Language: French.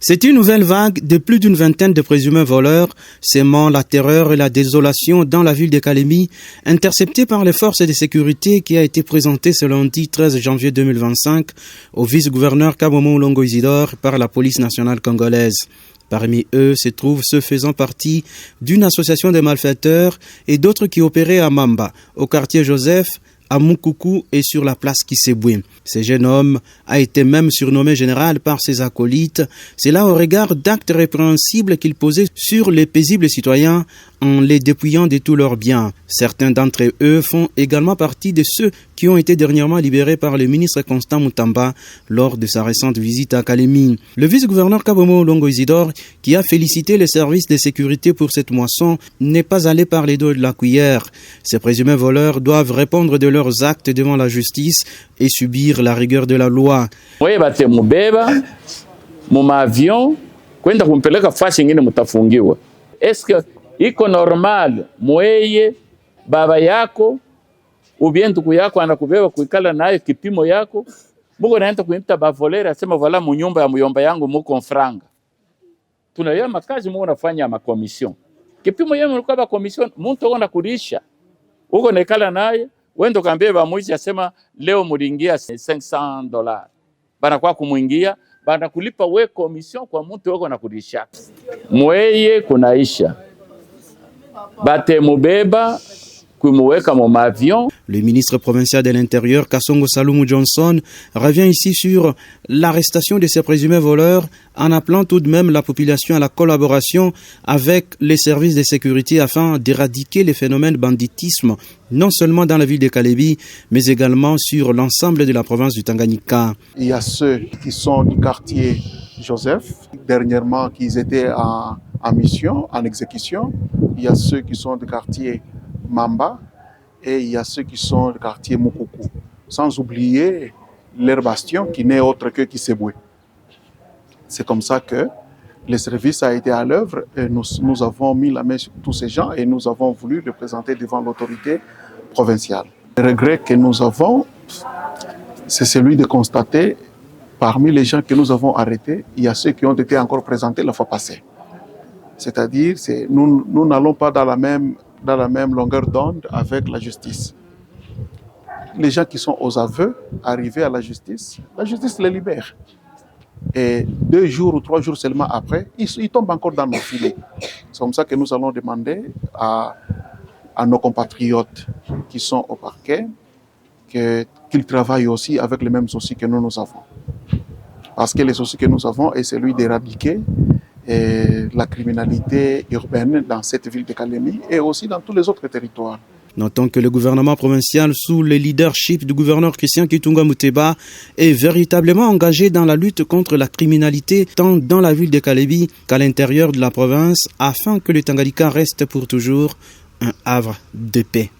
C'est une nouvelle vague de plus d'une vingtaine de présumés voleurs, sémant la terreur et la désolation dans la ville de Kalemi, interceptée par les forces de sécurité qui a été présentée ce lundi 13 janvier 2025 au vice-gouverneur Kabomo Longo Isidore par la police nationale congolaise. Parmi eux se trouvent ceux faisant partie d'une association de malfaiteurs et d'autres qui opéraient à Mamba, au quartier Joseph, à Moukoukou et sur la place Kisseboué. Ce jeune homme a été même surnommé général par ses acolytes. C'est là au regard d'actes répréhensibles qu'il posait sur les paisibles citoyens en les dépouillant de tous leurs biens. Certains d'entre eux font également partie de ceux qui ont été dernièrement libérés par le ministre Constant Moutamba lors de sa récente visite à Kalemi. Le vice-gouverneur Kabomo Longo Isidore, qui a félicité les services de sécurité pour cette moisson, n'est pas allé par les dos de la cuillère. Ces présumés voleurs doivent répondre de leurs actes devant la justice et subir la rigueur de la loi. Est-ce que iko normal mweye baba yako ubie ndugu yako anakubeba kuikala naye kipimo yako muko naenda kuimta bavolera asema vala munyumba ya muyomba yangu muko franga tunaya makazi muko nafanya makomission kipimo yenu mko ba commission muntu ona kulisha uko naikala naye wendo kambie ba mwizi asema leo mulingia $500 bana kwa kumuingia bana kulipa we commission kwa muntu wako nakulisha mweye kunaisha. Le ministre provincial de l'Intérieur, Kassongo Saloumou Johnson, revient ici sur l'arrestation de ces présumés voleurs en appelant tout de même la population à la collaboration avec les services de sécurité afin d'éradiquer les phénomènes de banditisme, non seulement dans la ville de Kalemi, mais également sur l'ensemble de la province du Tanganyika. Il y a ceux qui sont du quartier Joseph, dernièrement qui étaient en mission, en exécution. Il y a ceux qui sont du quartier Mamba et il y a ceux qui sont du quartier Moukoukou. Sans oublier leur bastion qui n'est autre que Kisseboué. C'est comme ça que le service a été à l'œuvre et nous avons mis la main sur tous ces gens et nous avons voulu les présenter devant l'autorité provinciale. Le regret que nous avons, c'est celui de constater parmi les gens que nous avons arrêtés, il y a ceux qui ont été encore présentés la fois passée. C'est-à-dire, nous n'allons pas dans la même longueur d'onde avec la justice. Les gens qui sont aux aveux, arrivés à la justice les libère. Et 2 jours ou 3 jours seulement après, ils tombent encore dans nos filets. C'est comme ça que nous allons demander à nos compatriotes qui sont au parquet qu'ils travaillent aussi avec les mêmes soucis que nous avons. Parce que les soucis que nous avons est celui d'éradiquer la criminalité urbaine dans cette ville de Kalemi et aussi dans tous les autres territoires. Notons que le gouvernement provincial, sous le leadership du gouverneur Christian Kitunga Mouteba, est véritablement engagé dans la lutte contre la criminalité tant dans la ville de Kalemi qu'à l'intérieur de la province afin que le Tanganyika reste pour toujours un havre de paix.